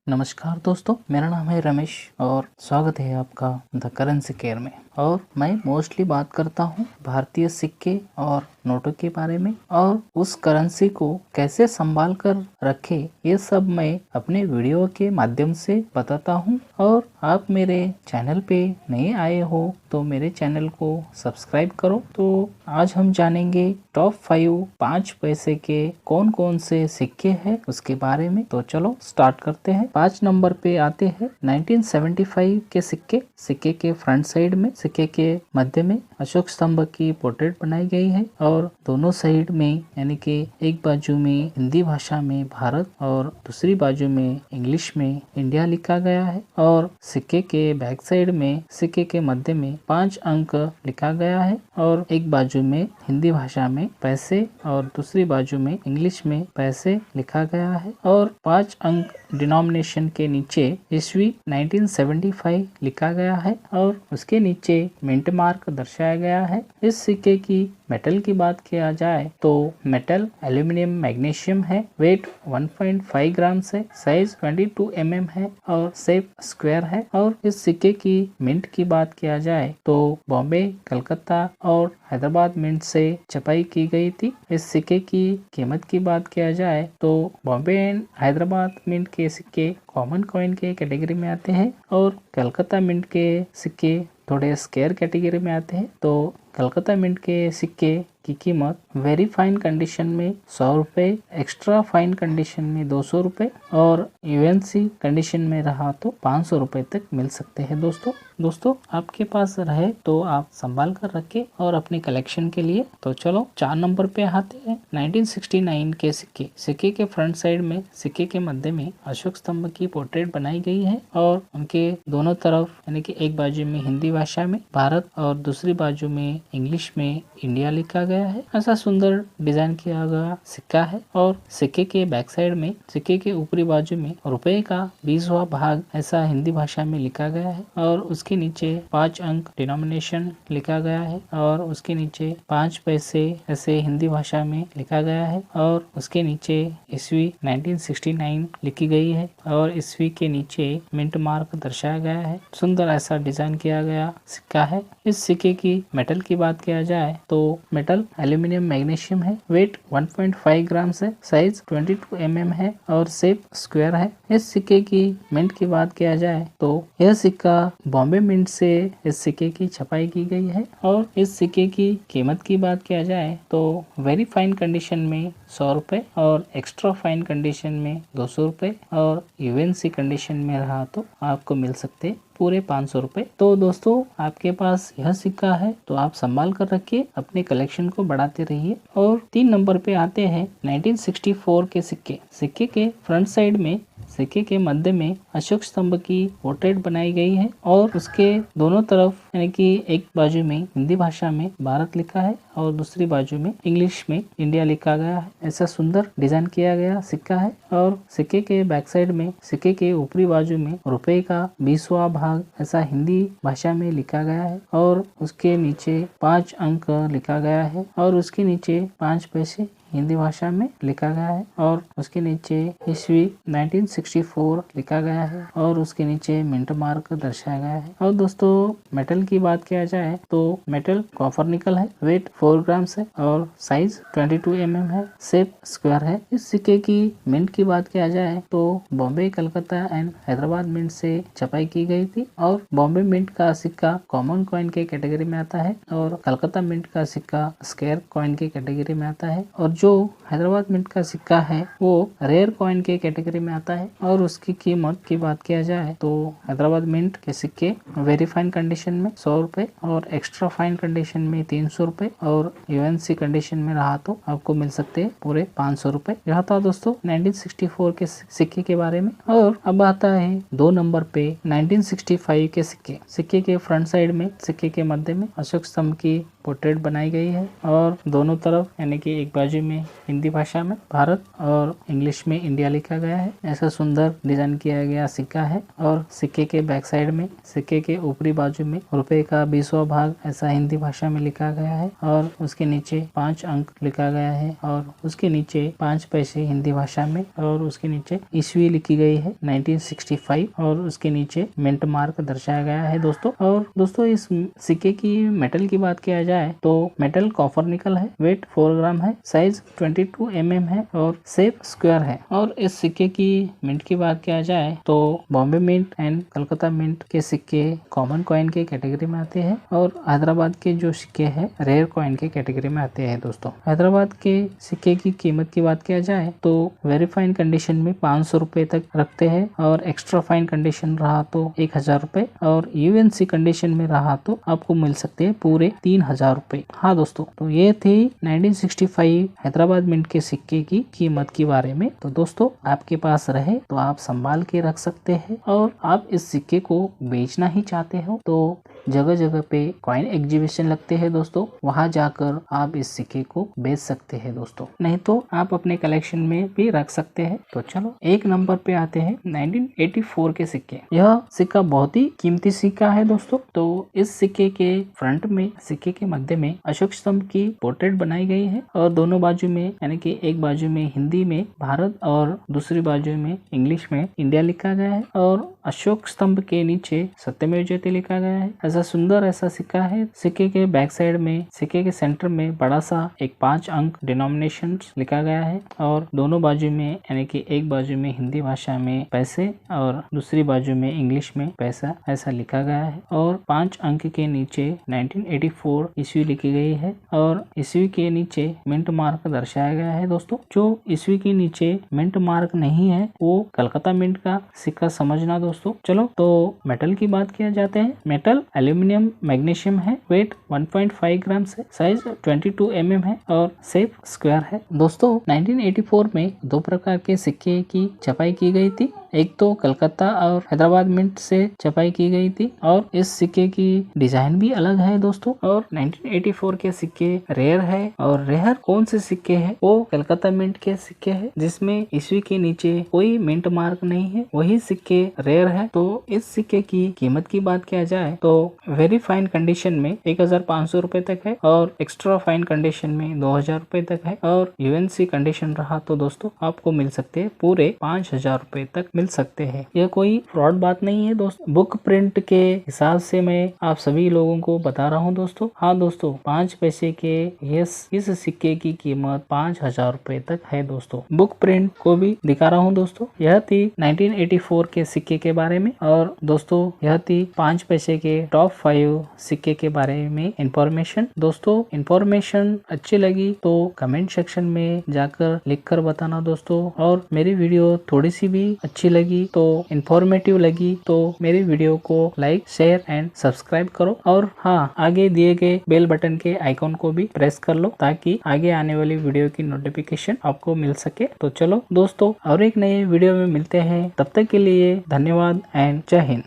नमस्कार दोस्तों, मेरा नाम है रमेश और स्वागत है आपका द करेंसी केयर में। और मैं मोस्टली बात करता हूँ भारतीय सिक्के और नोटों के बारे में और उस करेंसी को कैसे संभाल कर रखे, ये सब मैं अपने वीडियो के माध्यम से बताता हूँ। और आप मेरे चैनल पे नए आए हो तो मेरे चैनल को सब्सक्राइब करो। तो आज हम जानेंगे टॉप 5 पैसे के कौन कौन से सिक्के हैं उसके बारे में। तो चलो स्टार्ट करते हैं। 5 नंबर पे आते हैं 1975 के सिक्के। सिक्के के फ्रंट साइड में, सिक्के के मध्य में अशोक स्तंभ की पोर्ट्रेट बनाई गई है और दोनों साइड में यानी कि एक बाजू में हिंदी भाषा में भारत और दूसरी बाजू में इंग्लिश में इंडिया लिखा गया है। और सिक्के के बैक साइड में, सिक्के के मध्य में 5 अंक लिखा गया है और एक बाजू में हिंदी भाषा में पैसे और दूसरी बाजू में इंग्लिश में पैसे लिखा गया है। और 5 अंक डिनोमिनेशन के नीचे ईस्वी 1975 लिखा गया है और उसके नीचे मिंट मार्क दर्शाया गया है। इस सिक्के की मेटल की बात किया जाए तो मेटल एल्यूमिनियम मैग्नीशियम है। वेट 1.5 ग्राम है, साइज 22 mm है और शेप स्क्वायर है। और इस सिक्के की मिंट की बात किया जाए तो बॉम्बे, कलकत्ता और हैदराबाद मिंट से छपाई की गई थी। इस सिक्के की कीमत की बात किया जाए तो बॉम्बे एंड हैदराबाद मिंट के सिक्के कॉमन कॉइन के कैटेगरी में आते हैं और कलकत्ता मिंट के सिक्के थोड़े स्केयर कैटेगरी में आते हैं। तो कलकत्ता मिंट के सिक्के की कीमत वेरी फाइन कंडीशन में 100 रुपए, एक्स्ट्रा फाइन कंडीशन में 200 रुपए और यूएनसी कंडीशन में रहा तो 500 रुपए तक मिल सकते हैं। दोस्तों आपके पास रहे तो आप संभाल कर रखें और अपने कलेक्शन के लिए। तो चलो 4 नंबर पे आते हैं 1969 के सिक्के। सिक्के के फ्रंट साइड में, सिक्के के मध्य में अशोक स्तंभ की पोर्ट्रेट बनाई गई है और उनके दोनों तरफ यानी कि एक बाजू में हिंदी भाषा में भारत और दूसरी बाजू में इंग्लिश में इंडिया लिखा गया है। ऐसा सुंदर डिजाइन किया गया सिक्का है। और सिक्के के बैक साइड में, सिक्के के ऊपरी बाजू में रुपए का 20वां भाग ऐसा हिंदी भाषा में लिखा गया है और उसके नीचे 5 अंक डिनोमिनेशन लिखा गया है और उसके नीचे 5 पैसे ऐसे हिंदी भाषा में लिखा गया है और उसके नीचे ईस्वी 1969 लिखी गई है और ईस्वी के नीचे मिंट मार्क दर्शाया गया है। सुंदर ऐसा डिजाइन किया गया सिक्का है। इस सिक्के की मेटल की बात किया जाए तो मेटल एल्यूमिनियम मैग्नीशियम है। वेट 1.5 ग्राम है, साइज 22 mm है और शेप स्क्वायर है। इस सिक्के की मिंट की बात किया जाए तो यह सिक्का बॉम्बे मिंट से इस सिक्के की छपाई की गई है। और इस सिक्के की कीमत की बात किया जाए तो वेरी फाइन कंडीशन में 100 रुपए और एक्स्ट्रा फाइन कंडीशन में 200 रुपए और यूएनसी कंडीशन में रहा तो आपको मिल सकते पूरे 500 रुपए। तो दोस्तों आपके पास यह सिक्का है तो आप संभाल कर रखिए, अपने कलेक्शन को बढ़ाते रहिए। और 3 नंबर पे आते हैं 1964 के सिक्के। सिक्के के फ्रंट साइड में, सिक्के के मध्य में अशोक स्तंभ की पोर्ट्रेट बनाई गई है और उसके दोनों तरफ यानी कि एक बाजू में हिंदी भाषा में भारत लिखा है और दूसरी बाजू में इंग्लिश में इंडिया लिखा गया है। ऐसा सुंदर डिजाइन किया गया सिक्का है। और सिक्के के बैक साइड में, सिक्के के ऊपरी बाजू में रुपए का 20वां भाग ऐसा हिंदी भाषा में लिखा गया है और उसके नीचे 5 अंक लिखा गया है और उसके नीचे 5 पैसे हिंदी भाषा में लिखा गया है और उसके नीचे ईस्वी 1964 लिखा गया है और उसके नीचे मिंट मार्क दर्शाया गया है। और दोस्तों मेटल की बात किया जाए तो मेटल कॉपर निकल है। वेट 4 ग्राम है और साइज 22 mm है, शेप स्क्वायर है। इस सिक्के की मिंट की बात किया जाए तो बॉम्बे, कलकत्ता एंड हैदराबाद मिंट से छपाई की गई थी और बॉम्बे मिंट का सिक्का कॉमन कॉइन के कैटेगरी में आता है और कलकत्ता मिंट का सिक्का स्क्वायर कॉइन के कैटेगरी में आता है और जो हैदराबाद मिंट का सिक्का है वो रेयर कॉइन के कैटेगरी में आता है। और उसकी कीमत की बात किया जाए तो हैदराबाद मिंट के सिक्के वेरी फाइन कंडीशन में 100 रुपए और एक्स्ट्रा फाइन कंडीशन में 300 रुपए और यूएनसी कंडीशन में रहा तो आपको मिल सकते हैं पूरे 500 रुपए। यह था दोस्तों 1964 के सिक्के के बारे में। और अब आता है 2 नंबर पे 1965 के सिक्के। सिक्के के फ्रंट साइड में, सिक्के के मध्य में अशोक स्तंभ की पोर्ट्रेट बनाई गई है और दोनों तरफ यानी कि एक बाजू में हिंदी भाषा में भारत और इंग्लिश में इंडिया लिखा गया है। ऐसा सुंदर डिजाइन किया गया सिक्का है और सिक्के के बैक साइड में सिक्के के ऊपरी बाजू में रुपए का 20वां भाग ऐसा हिंदी भाषा में लिखा गया है और उसके नीचे 5 अंक लिखा गया है और उसके नीचे 5 पैसे हिंदी भाषा में और उसके नीचे ईस्वी लिखी गई है 1965 और उसके नीचे मिंट मार्क दर्शाया गया है दोस्तों। और दोस्तों इस सिक्के की मेटल की बात किया जाए तो मेटल कॉपर निकल है, वेट 4 ग्राम है, साइज 22 mm है और शेप स्क्वायर है। और इस सिक्के की मिंट की बात किया जाए तो Bombay mint and Calcutta mint के सिक्के कॉमन कॉइन के कैटेगरी में आते हैं और हैदराबाद के जो सिक्के हैं रेयर कॉइन के कैटेगरी में आते हैं दोस्तों। हैदराबाद के सिक्के की कीमत की बात किया जाए तो वेरी फाइन कंडीशन में 500 रुपए तक रखते हैं और एक्स्ट्रा फाइन कंडीशन रहा तो 1000 रुपए और यूएनसी कंडीशन में रहा तो आपको मिल सकते हैं पूरे 3000 रुपए। हाँ दोस्तों, तो ये थी 1965 हैदराबाद मिंट के सिक्के की कीमत के बारे में। तो दोस्तों आपके पास रहे तो आप संभाल के रख सकते हैं और आप इस सिक्के को बेचना ही चाहते हो तो जगह जगह पे कॉइन एग्जीबिशन लगते हैं दोस्तों, वहां जाकर आप इस सिक्के को बेच सकते हैं दोस्तों, नहीं तो आप अपने कलेक्शन में भी रख सकते हैं। तो चलो एक नंबर पे आते हैं 1984 के सिक्के। यह सिक्का बहुत ही कीमती सिक्का है दोस्तों। तो इस सिक्के के फ्रंट में सिक्के के मध्य में अशोक स्तंभ की पोर्ट्रेट बनाई गई है और दोनों बाजू में यानी कि एक बाजू में हिंदी में भारत और दूसरी बाजू में इंग्लिश में इंडिया लिखा गया है और अशोक स्तंभ के नीचे सत्यमेव जयते लिखा गया है। ऐसा सुंदर ऐसा सिक्का है। सिक्के के बैक साइड में सिक्के के सेंटर में बड़ा सा एक 5 अंक डिनोमिनेशन लिखा गया है और दोनों बाजू में यानी कि एक बाजू में हिंदी भाषा में पैसे और दूसरी बाजू में इंग्लिश में पैसा ऐसा लिखा गया है और 5 अंक के नीचे 1984 ईस्वी लिखी गई है और ईस्वी के नीचे मिंट मार्क दर्शाया गया है दोस्तों। जो ईस्वी के नीचे मिंट मार्क नहीं है वो कलकत्ता मिंट का सिक्का समझना दोस्तों। चलो तो मेटल की बात किया जाते हैं। मेटल एल्यूमिनियम मैग्नीशियम है, वेट 1.5 ग्राम से, साइज 22 mm है और शेप स्क्वायर है दोस्तों। 1984 में 2 प्रकार के सिक्के की छपाई की गई थी, एक तो कलकत्ता और हैदराबाद मिंट से छपाई की गई थी और इस सिक्के की डिजाइन भी अलग है दोस्तों। और 1984 के सिक्के रेयर है और रेयर कौन से सिक्के हैं वो कलकत्ता मिंट के सिक्के हैं जिसमें ईस्वी के नीचे कोई मिंट मार्क नहीं है, वही सिक्के रेयर है। तो इस सिक्के की कीमत की बात किया जाए तो वेरी फाइन कंडीशन में 1500 रुपए तक है और एक्स्ट्रा फाइन कंडीशन में 2000 रुपए तक है और यूएनसी कंडीशन रहा तो दोस्तों आपको मिल सकते हैं पूरे 5000 रुपए तक मिल सकते हैं। यह कोई फ्रॉड बात नहीं है दोस्तों, बुक प्रिंट के हिसाब से मैं आप सभी लोगों को बता रहा हूँ दोस्तों। हाँ दोस्तों, 5 पैसे के इस सिक्के की कीमत 5000 रुपए तक है दोस्तों। बुक प्रिंट को भी दिखा रहा हूँ दोस्तों। यह थी 1984 के सिक्के के बारे में और दोस्तों यह थी 5 पैसे के टॉप 5 सिक्के के बारे में इंफॉर्मेशन। दोस्तों इंफॉर्मेशन अच्छी लगी तो कमेंट सेक्शन में जाकर लिखकर बताना दोस्तों और मेरी वीडियो थोड़ी सी भी अच्छी लगी तो इंफॉर्मेटिव लगी तो मेरी वीडियो को लाइक शेयर एंड सब्सक्राइब करो और हाँ आगे दिए गए बेल बटन के आइकॉन को भी प्रेस कर लो ताकि आगे आने वाली वीडियो की नोटिफिकेशन आपको मिल सके। तो चलो दोस्तों और एक नए वीडियो में मिलते हैं, तब तक के लिए धन्यवाद एंड जय हिंद।